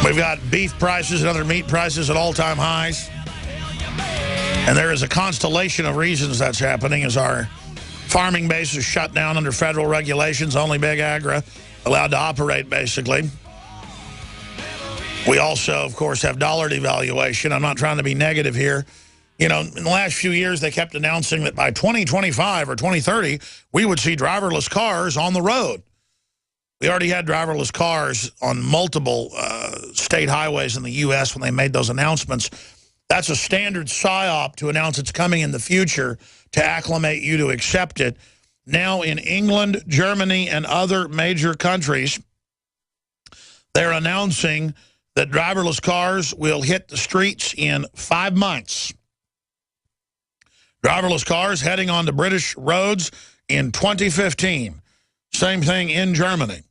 We've got beef prices and other meat prices at all-time highs. And there is a constellation of reasons that's happening as our farming base is shut down under federal regulations, only big agri allowed to operate, basically. We also, of course, have dollar devaluation. I'm not trying to be negative here. You know, in the last few years, they kept announcing that by 2025 or 2030, we would see driverless cars on the road. We already had driverless cars on multiple state highways in the U.S. when they made those announcements. That's a standard psyop to announce it's coming in the future to acclimate you to accept it. Now in England, Germany, and other major countries, they're announcing that driverless cars will hit the streets in 5 months. Driverless cars heading onto British roads in 2015. Same thing in Germany.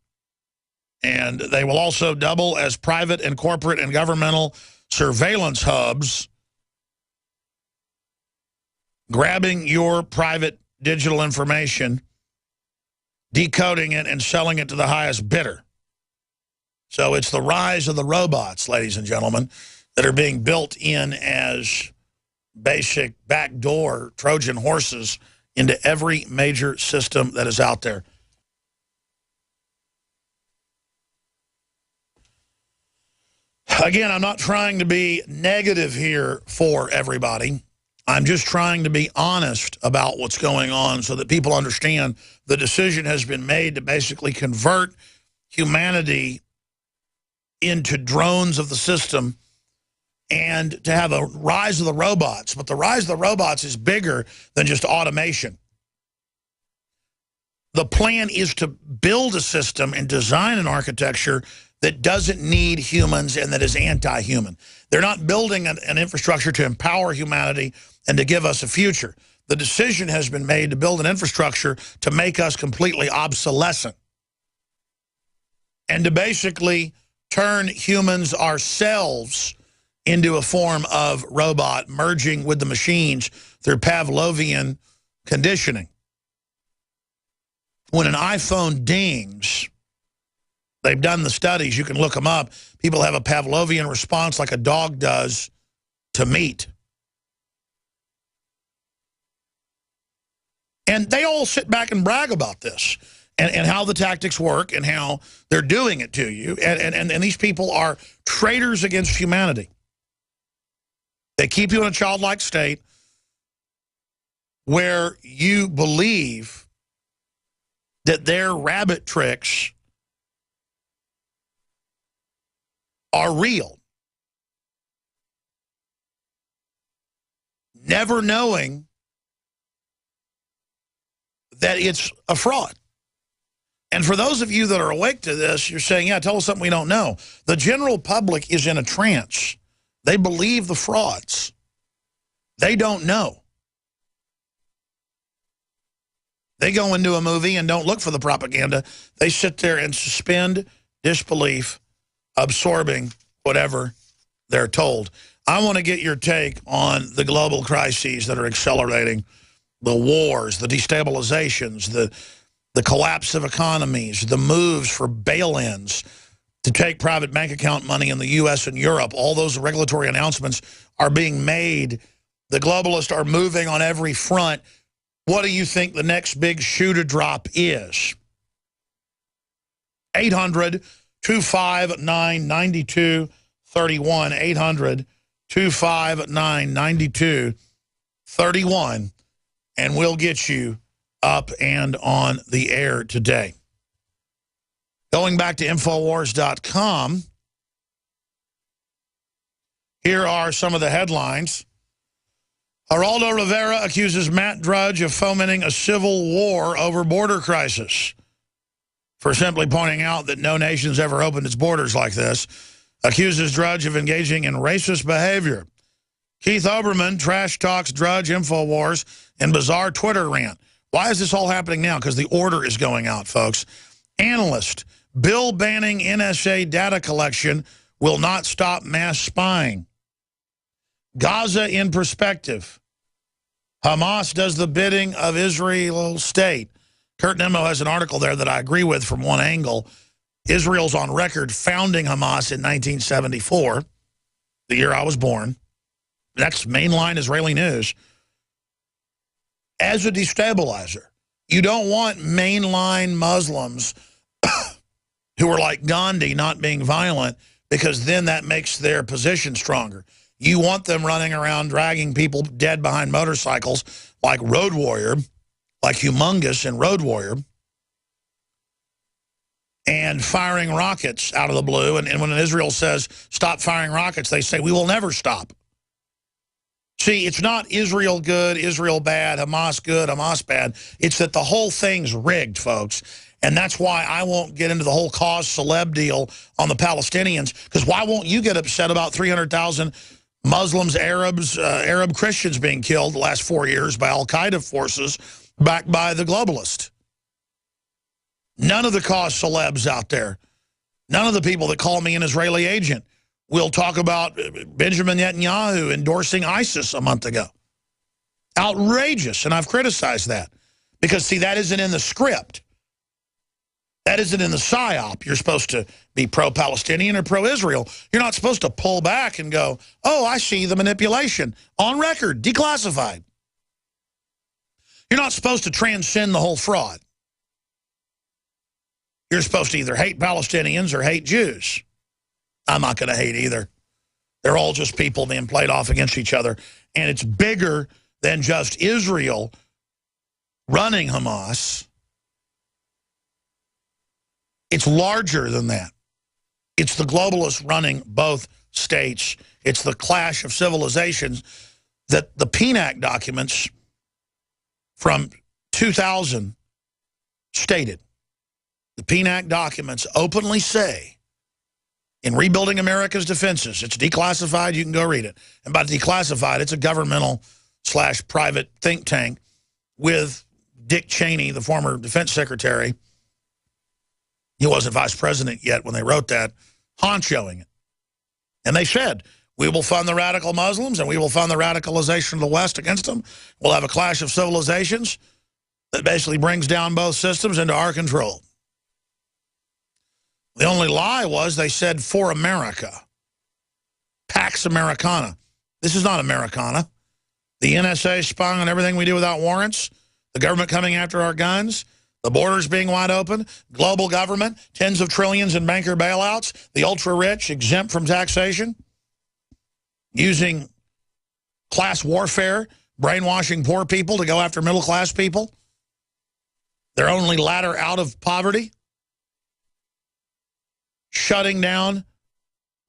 And they will also double as private and corporate and governmental surveillance hubs, grabbing your private digital information, decoding it, and selling it to the highest bidder. So it's the rise of the robots, ladies and gentlemen, that are being built in as basic backdoor Trojan horses into every major system that is out there. Again, I'm not trying to be negative here for everybody. I'm just trying to be honest about what's going on so that people understand the decision has been made to basically convert humanity into drones of the system and to have a rise of the robots. But the rise of the robots is bigger than just automation. The plan is to build a system and design an architecture that doesn't need humans and that is anti-human. They're not building an infrastructure to empower humanity and to give us a future. The decision has been made to build an infrastructure to make us completely obsolescent and to basically turn humans ourselves into a form of robot, merging with the machines through Pavlovian conditioning. When an iPhone dings, they've done the studies, you can look them up, people have a Pavlovian response like a dog does to meat. And they all sit back and brag about this and how the tactics work and how they're doing it to you. And these people are traitors against humanity. They keep you in a childlike state where you believe that their rabbit tricks are real, never knowing that it's a fraud. And for those of you that are awake to this, you're saying, yeah, tell us something we don't know. The general public is in a trance. They believe the frauds. They don't know. They go into a movie and don't look for the propaganda. They sit there and suspend disbelief, absorbing whatever they're told. I want to get your take on the global crises that are accelerating, the wars, the destabilizations, the collapse of economies, the moves for bail-ins to take private bank account money in the U.S. and Europe. All those regulatory announcements are being made. The globalists are moving on every front. What do you think the next big shoe to drop is? 800-259-9231. 800-259-9231. And we'll get you up and on the air today. Going back to Infowars.com, here are some of the headlines. Geraldo Rivera accuses Matt Drudge of fomenting a civil war over border crisis for simply pointing out that no nation's ever opened its borders like this. Accuses Drudge of engaging in racist behavior. Keith Olbermann trash talks Drudge, Infowars, and bizarre Twitter rant. Why is this all happening now? Because the order is going out, folks. Analyst, bill banning NSA data collection will not stop mass spying. Gaza in perspective. Hamas does the bidding of Israel state. Kurt Nimmo has an article there that I agree with from one angle. Israel's on record founding Hamas in 1974, the year I was born. That's mainline Israeli news. As a destabilizer. You don't want mainline Muslims who are like Gandhi not being violent, because then that makes their position stronger. You want them running around dragging people dead behind motorcycles like Road Warrior, like Humongous and Road Warrior, and firing rockets out of the blue. And when Israel says, stop firing rockets, they say, we will never stop. See, it's not Israel good, Israel bad, Hamas good, Hamas bad. It's that the whole thing's rigged, folks. And that's why I won't get into the whole cause celeb deal on the Palestinians, because why won't you get upset about 300,000 Muslims, Arabs, Arab Christians being killed the last 4 years by al-Qaeda forces backed by the globalist? None of the cause celebs out there, none of the people that call me an Israeli agent will talk about Benjamin Netanyahu endorsing ISIS a month ago. Outrageous, and I've criticized that. Because, see, that isn't in the script. That isn't in the PSYOP. You're supposed to be pro-Palestinian or pro-Israel. You're not supposed to pull back and go, oh, I see the manipulation. On record, declassified. You're not supposed to transcend the whole fraud. You're supposed to either hate Palestinians or hate Jews. I'm not going to hate either. They're all just people being played off against each other. And it's bigger than just Israel running Hamas. It's larger than that. It's the globalists running both states. It's the clash of civilizations that the PNAC documents from 2000 stated. The PNAC documents openly say, in Rebuilding America's Defenses, it's declassified, you can go read it. And by declassified, it's a governmental/private think tank with Dick Cheney, the former defense secretary. He wasn't vice president yet when they wrote that, honchoing it. And they said, we will fund the radical Muslims and we will fund the radicalization of the West against them. We'll have a clash of civilizations that basically brings down both systems into our control. The only lie was they said for America. Pax Americana. This is not Americana. The NSA spying on everything we do without warrants. The government coming after our guns. The borders being wide open. Global government. Tens of trillions in banker bailouts. The ultra-rich exempt from taxation. Using class warfare. Brainwashing poor people to go after middle-class people. Their only ladder out of poverty. Shutting down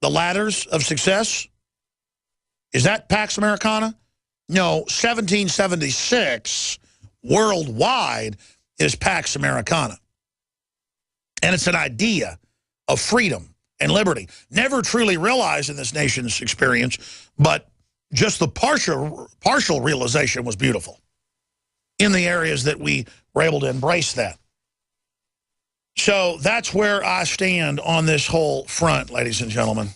the ladders of success? Is that Pax Americana? No, 1776 worldwide is Pax Americana. And it's an idea of freedom and liberty. Never truly realized in this nation's experience, but just the partial realization was beautiful in the areas that we were able to embrace that. So that's where I stand on this whole front, ladies and gentlemen.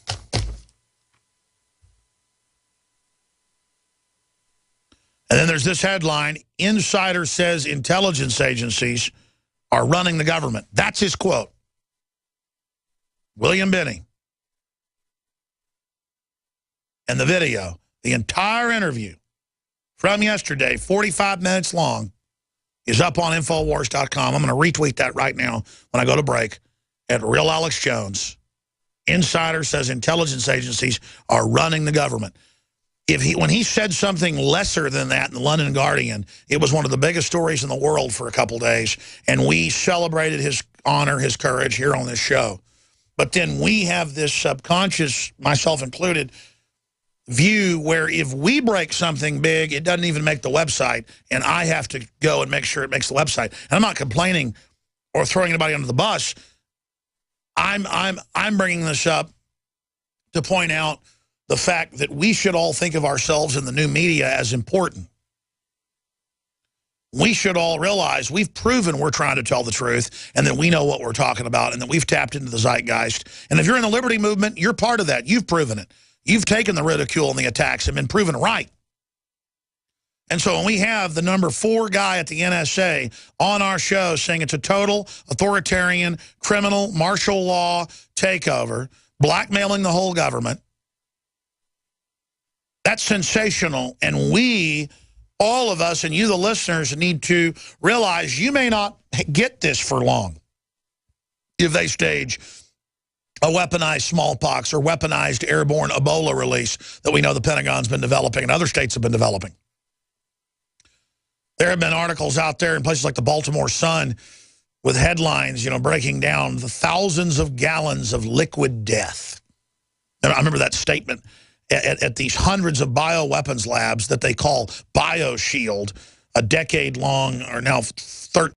And then there's this headline, Insider says intelligence agencies are running the government. That's his quote. William Binney. And the video, the entire interview from yesterday, 45 minutes long, is up on Infowars.com. I'm going to retweet that right now when I go to break at Real Alex Jones. Insider says intelligence agencies are running the government. When he said something lesser than that in the London Guardian, it was one of the biggest stories in the world for a couple days, and we celebrated his honor, his courage here on this show. But then we have this subconscious, myself included, view where if we break something big, it doesn't even make the website, and I have to go and make sure it makes the website. And I'm not complaining or throwing anybody under the bus. I'm bringing this up to point out the fact that we should all think of ourselves in the new media as important. We should all realize we've proven we're trying to tell the truth and that we know what we're talking about and that we've tapped into the zeitgeist. And if you're in the liberty movement, you're part of that. You've proven it. You've taken the ridicule and the attacks and been proven right. And so when we have the #4 guy at the NSA on our show saying it's a total authoritarian, criminal, martial law takeover, blackmailing the whole government, that's sensational. And we, all of us, and you, the listeners, need to realize you may not get this for long if they stage a weaponized smallpox or weaponized airborne Ebola release that we know the Pentagon's been developing and other states have been developing. There have been articles out there in places like the Baltimore Sun with headlines, breaking down the thousands of gallons of liquid death. And I remember that statement at these hundreds of bioweapons labs that they call BioShield, a decade-long, or now 13